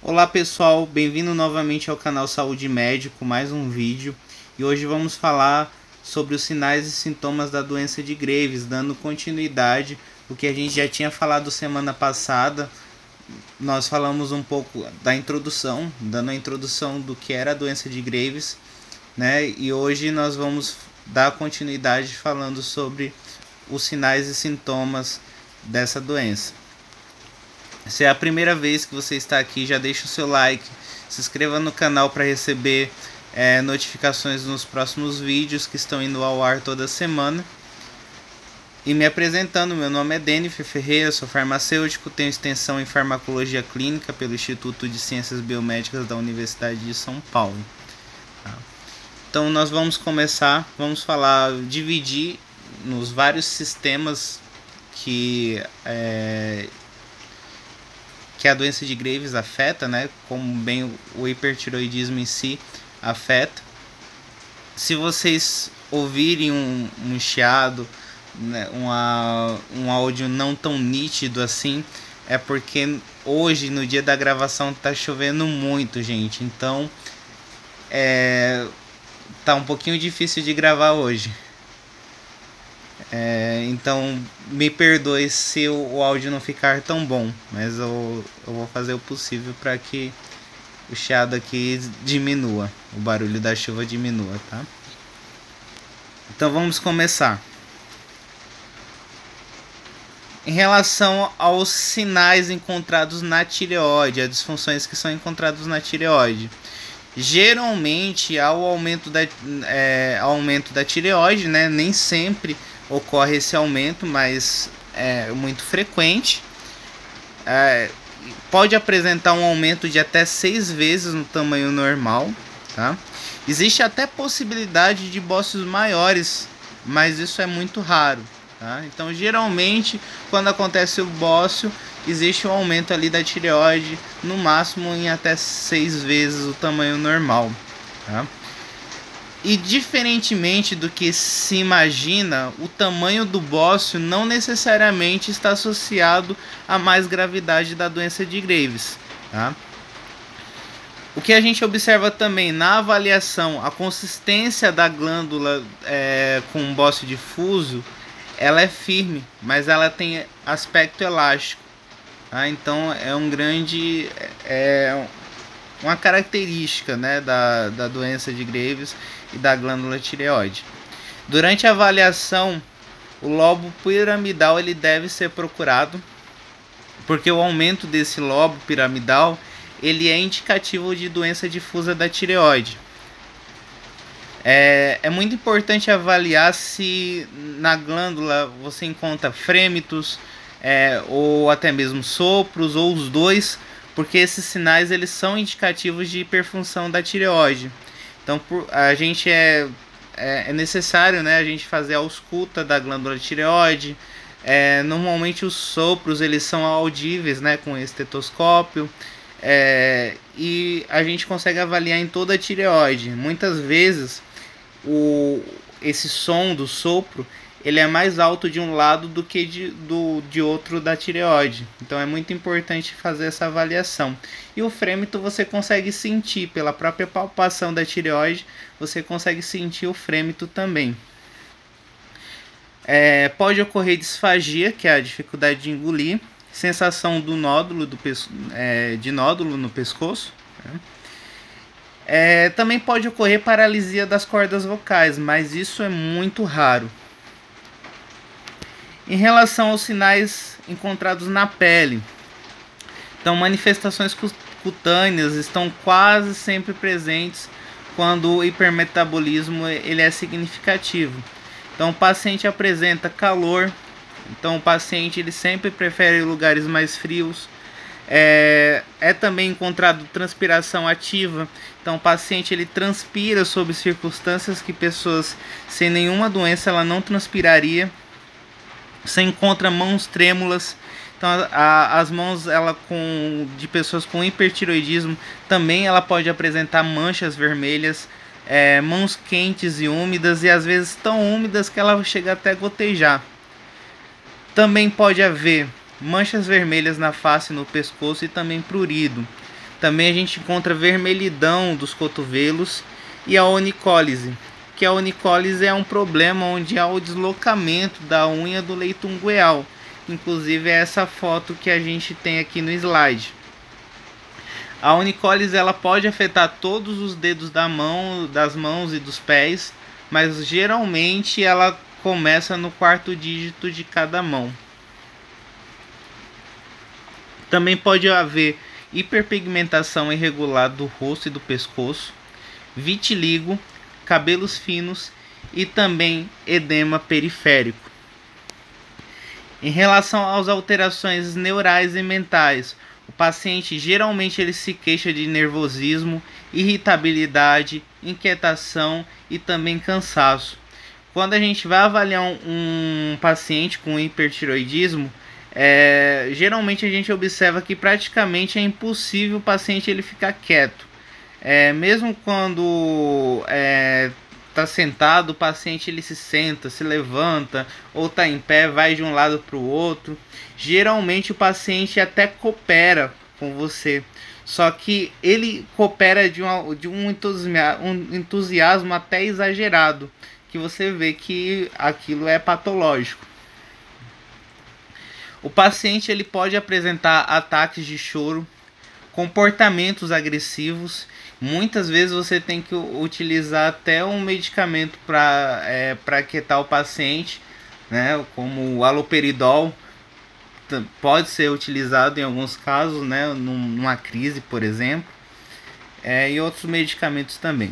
Olá pessoal, bem-vindo novamente ao canal Saúde Médico, mais um vídeo. E hoje vamos falar sobre os sinais e sintomas da doença de Graves, dando continuidade ao que a gente já tinha falado semana passada. Nós falamos um pouco da introdução, dando a introdução do que era a doença de Graves, né? E hoje nós vamos dar continuidade falando sobre os sinais e sintomas dessa doença. Se é a primeira vez que você está aqui, já deixa o seu like, se inscreva no canal para receber notificações nos próximos vídeos que estão indo ao ar toda semana. E me apresentando, meu nome é Dennifer Ferreira, sou farmacêutico, tenho extensão em farmacologia clínica pelo Instituto de Ciências Biomédicas da Universidade de São Paulo. Então nós vamos começar, vamos falar, dividir nos vários sistemas que a doença de Graves afeta, né? Como bem o hipertiroidismo em si afeta. Se vocês ouvirem um chiado, né, um áudio não tão nítido assim, é porque hoje, no dia da gravação, tá chovendo muito, gente. Então, tá um pouquinho difícil de gravar hoje. Então me perdoe se o áudio não ficar tão bom, mas eu vou fazer o possível para que o chiado aqui diminua, o barulho da chuva diminua, tá? Então vamos começar. Em relação aos sinais encontrados na tireoide, as disfunções que são encontradas na tireoide, geralmente há o aumento da tireoide, né? Nem sempre ocorre esse aumento, mas é muito frequente. Pode apresentar um aumento de até 6 vezes no tamanho normal, tá? Existe até possibilidade de bócios maiores, mas isso é muito raro, tá? Então, geralmente, quando acontece o bócio, existe um aumento ali da tireoide, no máximo em até 6 vezes o tamanho normal, tá? E diferentemente do que se imagina, o tamanho do bócio não necessariamente está associado a mais gravidade da doença de Graves, tá? O que a gente observa também na avaliação, a consistência da glândula com bócio difuso, ela é firme, mas ela tem aspecto elástico, tá? Então é uma característica, né, da doença de Graves e da glândula tireoide. Durante a avaliação, o lobo piramidal ele deve ser procurado, porque o aumento desse lobo piramidal ele é indicativo de doença difusa da tireoide. É muito importante avaliar se na glândula você encontra frêmitos, ou até mesmo sopros, ou os dois, porque esses sinais eles são indicativos de hiperfunção da tireoide. Então a gente é necessário, né, a gente fazer a ausculta da glândula tireoide. Normalmente os sopros eles são audíveis, né, com estetoscópio, e a gente consegue avaliar em toda a tireoide. Muitas vezes esse som do sopro ele é mais alto de um lado do que de outro da tireoide. Então é muito importante fazer essa avaliação. E o frêmito você consegue sentir, pela própria palpação da tireoide, você consegue sentir o frêmito também. Pode ocorrer disfagia, que é a dificuldade de engolir, sensação do nódulo, de nódulo no pescoço, né? Também pode ocorrer paralisia das cordas vocais, mas isso é muito raro. Em relação aos sinais encontrados na pele, então manifestações cutâneas estão quase sempre presentes quando o hipermetabolismo ele é significativo. Então o paciente apresenta calor, então o paciente ele sempre prefere lugares mais frios. É também encontrado transpiração ativa, então o paciente ele transpira sob circunstâncias que pessoas sem nenhuma doença ela não transpiraria. Você encontra mãos trêmulas, então as mãos de pessoas com hipertiroidismo também ela pode apresentar manchas vermelhas, mãos quentes e úmidas, e às vezes tão úmidas que ela chega até a gotejar. Também pode haver manchas vermelhas na face, no pescoço e também prurido. Também a gente encontra vermelhidão dos cotovelos e a onicólise, que a onicólise é um problema onde há o deslocamento da unha do leito ungueal. Inclusive é essa foto que a gente tem aqui no slide. A onicólise ela pode afetar todos os dedos das mãos e dos pés, mas geralmente ela começa no quarto dígito de cada mão. Também pode haver hiperpigmentação irregular do rosto e do pescoço, vitiligo, cabelos finos e também edema periférico. Em relação às alterações neurais e mentais, o paciente geralmente ele se queixa de nervosismo, irritabilidade, inquietação e também cansaço. Quando a gente vai avaliar um paciente com hipertiroidismo, geralmente a gente observa que praticamente é impossível o paciente ele ficar quieto. Mesmo quando está sentado, o paciente ele se senta, se levanta ou está em pé, vai de um lado para o outro. Geralmente o paciente até coopera com você, só que ele coopera de um entusiasmo até exagerado, que você vê que aquilo é patológico. O paciente ele pode apresentar ataques de choro, comportamentos agressivos. Muitas vezes você tem que utilizar até um medicamento para aquietar o paciente, né? Como o haloperidol pode ser utilizado em alguns casos, né? Numa crise, por exemplo, e outros medicamentos também.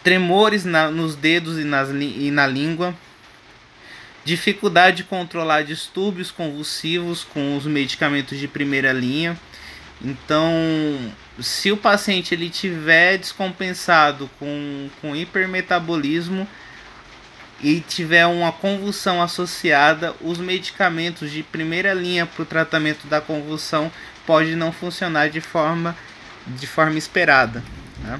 Tremores nos dedos e na língua. Dificuldade de controlar distúrbios convulsivos com os medicamentos de primeira linha. Então, se o paciente ele tiver descompensado com hipermetabolismo e tiver uma convulsão associada, os medicamentos de primeira linha para o tratamento da convulsão pode não funcionar de forma esperada, né?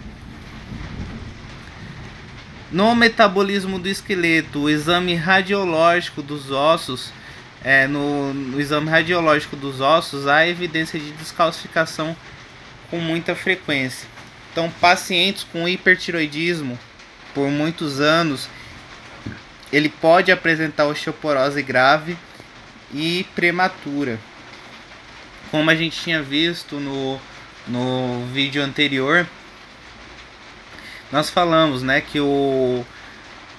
No metabolismo do esqueleto, o exame radiológico dos ossos, no exame radiológico dos ossos, há evidência de descalcificação com muita frequência. Então, pacientes com hipertiroidismo por muitos anos, ele pode apresentar osteoporose grave e prematura. Como a gente tinha visto no vídeo anterior, nós falamos, né, que o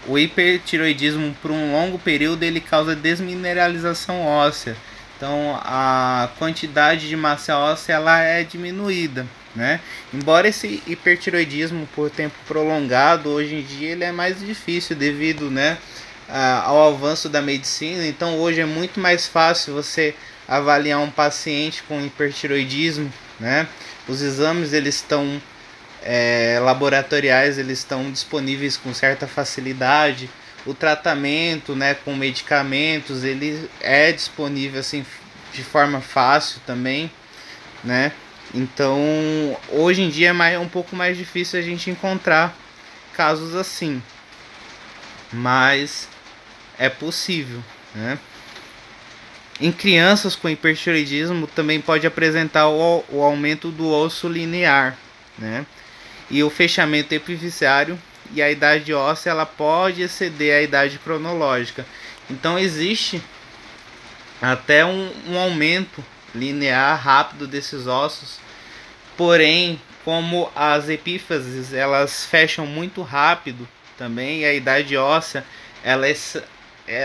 hipertiroidismo por um longo período ele causa desmineralização óssea. Então a quantidade de massa óssea ela é diminuída, né? Embora esse hipertiroidismo por tempo prolongado hoje em dia ele é mais difícil devido, né, ao avanço da medicina. Então hoje é muito mais fácil você avaliar um paciente com hipertiroidismo, né? Os exames eles estão laboratoriais eles estão disponíveis com certa facilidade. O tratamento, né, com medicamentos ele é disponível assim de forma fácil também, né? Então hoje em dia é um pouco mais difícil a gente encontrar casos assim, mas é possível, né? Em crianças com hipertiroidismo também pode apresentar o aumento do osso linear, né? E o fechamento epifisiário, e a idade óssea ela pode exceder a idade cronológica. Então existe até um aumento linear rápido desses ossos, porém como as epífises elas fecham muito rápido também, e a idade óssea ela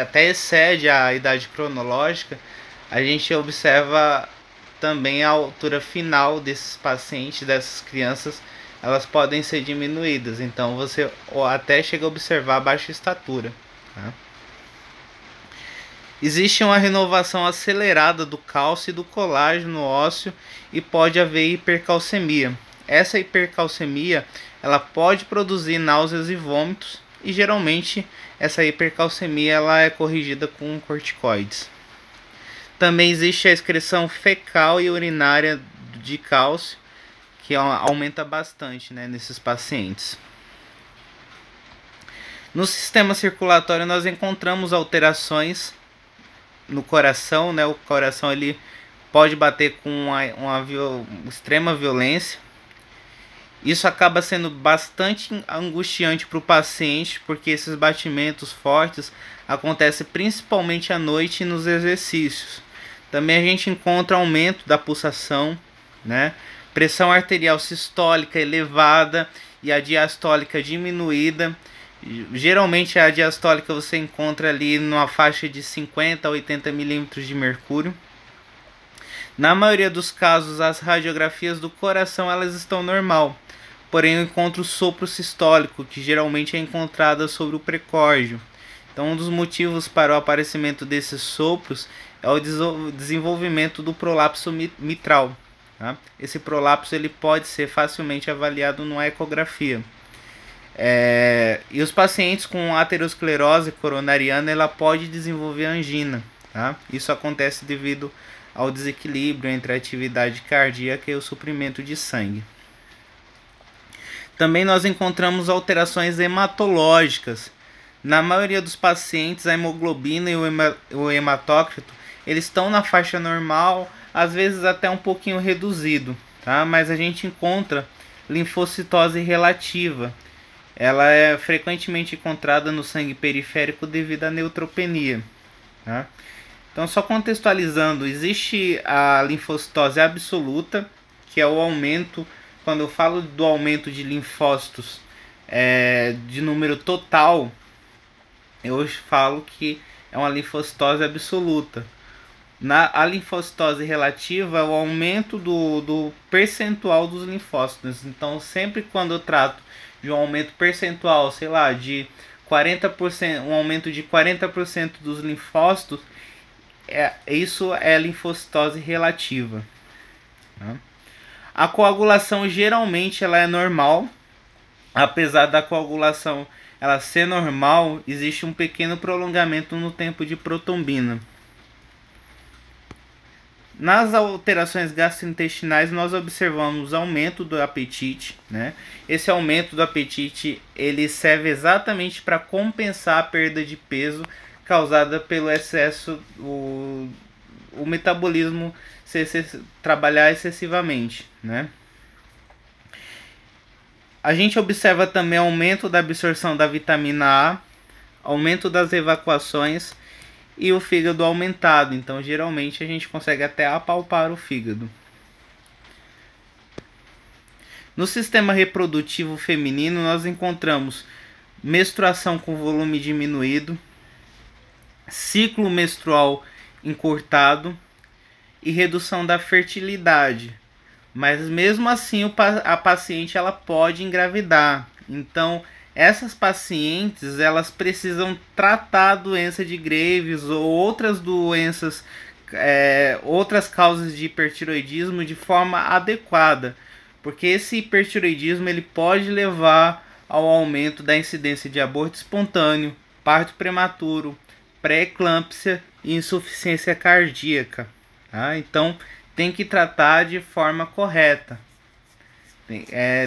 até excede a idade cronológica, a gente observa também a altura final desses pacientes, dessas crianças, elas podem ser diminuídas. Então você até chega a observar baixa estatura, tá? Existe uma renovação acelerada do cálcio e do colágeno ósseo e pode haver hipercalcemia. Essa hipercalcemia ela pode produzir náuseas e vômitos, e geralmente essa hipercalcemia ela é corrigida com corticoides. Também existe a excreção fecal e urinária de cálcio, que aumenta bastante, né, nesses pacientes. No sistema circulatório nós encontramos alterações no coração, né? O coração ele pode bater com extrema violência. Isso acaba sendo bastante angustiante para o paciente, porque esses batimentos fortes acontecem principalmente à noite e nos exercícios. Também a gente encontra aumento da pulsação, né? Pressão arterial sistólica elevada e a diastólica diminuída. Geralmente a diastólica você encontra ali numa faixa de 50 a 80 milímetros de mercúrio. Na maioria dos casos, as radiografias do coração elas estão normal, porém eu encontro o sopro sistólico, que geralmente é encontrado sobre o precórdio. Então, um dos motivos para o aparecimento desses sopros é o desenvolvimento do prolapso mitral. Tá? Esse prolapso ele pode ser facilmente avaliado numa ecografia. E os pacientes com aterosclerose coronariana ela pode desenvolver angina. Tá? Isso acontece devido ao desequilíbrio entre a atividade cardíaca e o suprimento de sangue. Também nós encontramos alterações hematológicas. Na maioria dos pacientes, a hemoglobina e o hematócrito eles estão na faixa normal, às vezes até um pouquinho reduzido, tá? Mas a gente encontra linfocitose relativa. Ela é frequentemente encontrada no sangue periférico devido à neutropenia. Tá? Então, só contextualizando, existe a linfocitose absoluta, que é o aumento, quando eu falo do aumento de linfócitos de número total, eu falo que é uma linfocitose absoluta. A linfocitose relativa é o aumento do percentual dos linfócitos. Então, sempre quando eu trato de um aumento percentual, sei lá, de 40%, um aumento de 40% dos linfócitos, isso é linfocitose relativa. Tá? A coagulação geralmente ela é normal. Apesar da coagulação ela ser normal, existe um pequeno prolongamento no tempo de protombina. Nas alterações gastrointestinais nós observamos aumento do apetite, né? Esse aumento do apetite ele serve exatamente para compensar a perda de peso causada pelo excesso, o metabolismo trabalhar excessivamente, né? A gente observa também aumento da absorção da vitamina A, aumento das evacuações e o fígado aumentado. Então, geralmente a gente consegue até apalpar o fígado. No sistema reprodutivo feminino, nós encontramos menstruação com volume diminuído, ciclo menstrual encurtado e redução da fertilidade. Mas mesmo assim a paciente ela pode engravidar. Então essas pacientes elas precisam tratar a doença de Graves ou outras doenças, outras causas de hipertiroidismo de forma adequada. Porque esse hipertiroidismo ele pode levar ao aumento da incidência de aborto espontâneo, parto prematuro, pré-eclâmpsia e insuficiência cardíaca. Tá? Então tem que tratar de forma correta.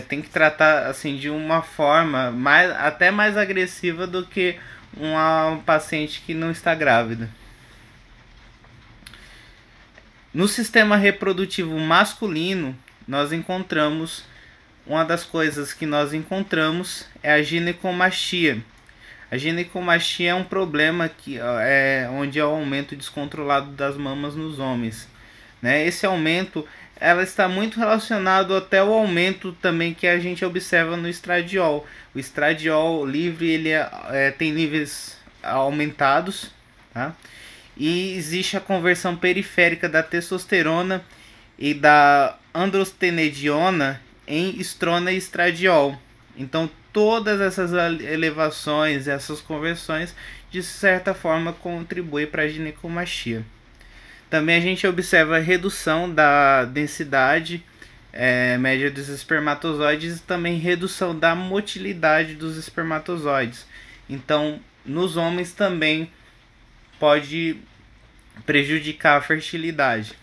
Tem que tratar assim de uma forma até mais agressiva do que uma paciente que não está grávida. No sistema reprodutivo masculino, nós encontramos uma das coisas que nós encontramos é a ginecomastia. A ginecomastia é um problema onde há o aumento descontrolado das mamas nos homens. Né? Esse aumento ela está muito relacionado até o aumento também que a gente observa no estradiol. O estradiol livre ele tem níveis aumentados, tá? E existe a conversão periférica da testosterona e da androstenediona em estrona e estradiol. Então todas essas elevações, essas conversões de certa forma contribuem para a ginecomastia. Também a gente observa a redução da densidade média dos espermatozoides e também redução da motilidade dos espermatozoides. Então, nos homens também pode prejudicar a fertilidade.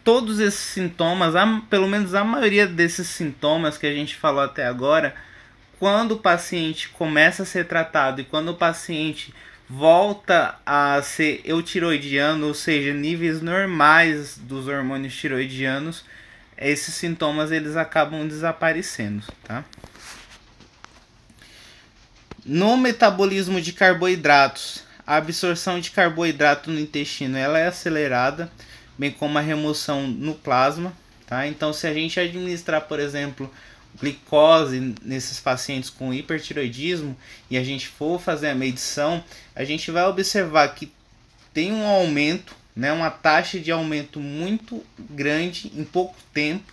Todos esses sintomas, pelo menos a maioria desses sintomas que a gente falou até agora, quando o paciente começa a ser tratado e quando o paciente volta a ser eutiroidiano, ou seja, níveis normais dos hormônios tiroidianos, esses sintomas eles acabam desaparecendo, tá? No metabolismo de carboidratos, a absorção de carboidrato no intestino ela é acelerada, bem como a remoção no plasma, tá? Então, se a gente administrar, por exemplo, glicose nesses pacientes com hipertiroidismo e a gente for fazer a medição, a gente vai observar que tem um aumento, né, uma taxa de aumento muito grande em pouco tempo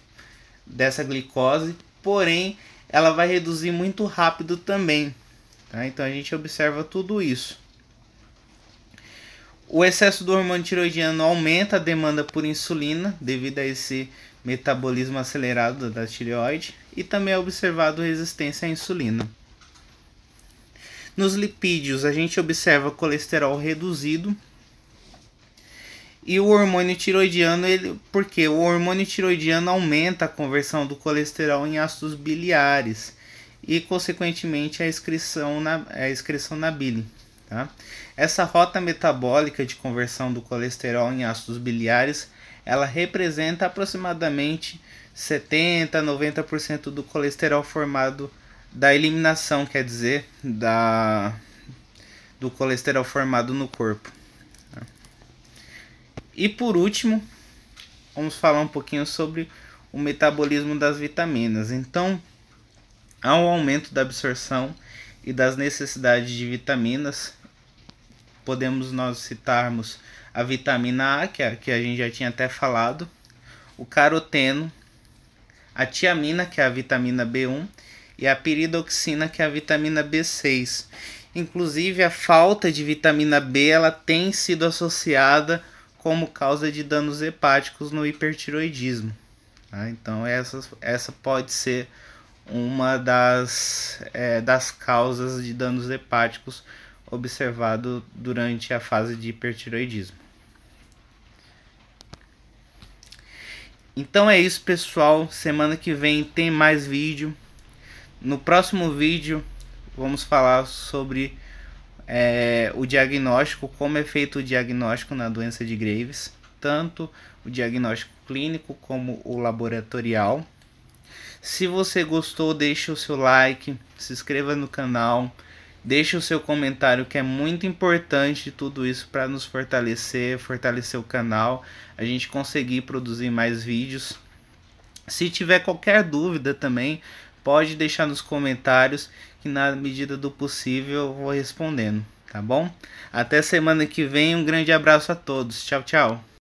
dessa glicose, porém ela vai reduzir muito rápido também. Tá? Então a gente observa tudo isso. O excesso do hormônio tiroidiano aumenta a demanda por insulina devido a esse metabolismo acelerado da tireoide e também é observado resistência à insulina. Nos lipídios a gente observa colesterol reduzido e o hormônio tiroidiano, porque o hormônio tiroidiano aumenta a conversão do colesterol em ácidos biliares e consequentemente a excreção na bile. Tá? Essa rota metabólica de conversão do colesterol em ácidos biliares, ela representa aproximadamente 70 a 90% do colesterol formado da eliminação, quer dizer, do colesterol formado no corpo. Tá? E por último, vamos falar um pouquinho sobre o metabolismo das vitaminas. Então, há um aumento da absorção e das necessidades de vitaminas. Podemos nós citarmos a vitamina A, que a gente já tinha até falado, o caroteno, a tiamina, que é a vitamina B1, e a piridoxina, que é a vitamina B6. Inclusive, a falta de vitamina B ela tem sido associada como causa de danos hepáticos no hipertiroidismo. Tá? Então, essa pode ser uma das causas de danos hepáticos observado durante a fase de hipertiroidismo. Então é isso, pessoal. Semana que vem tem mais vídeo. No próximo vídeo vamos falar sobre o diagnóstico, como é feito o diagnóstico na doença de Graves, tanto o diagnóstico clínico como o laboratorial. Se você gostou, deixe o seu like, se inscreva no canal, deixe o seu comentário, que é muito importante tudo isso para nos fortalecer o canal, a gente conseguir produzir mais vídeos. Se tiver qualquer dúvida também, pode deixar nos comentários, que na medida do possível eu vou respondendo, tá bom? Até semana que vem, um grande abraço a todos, tchau, tchau!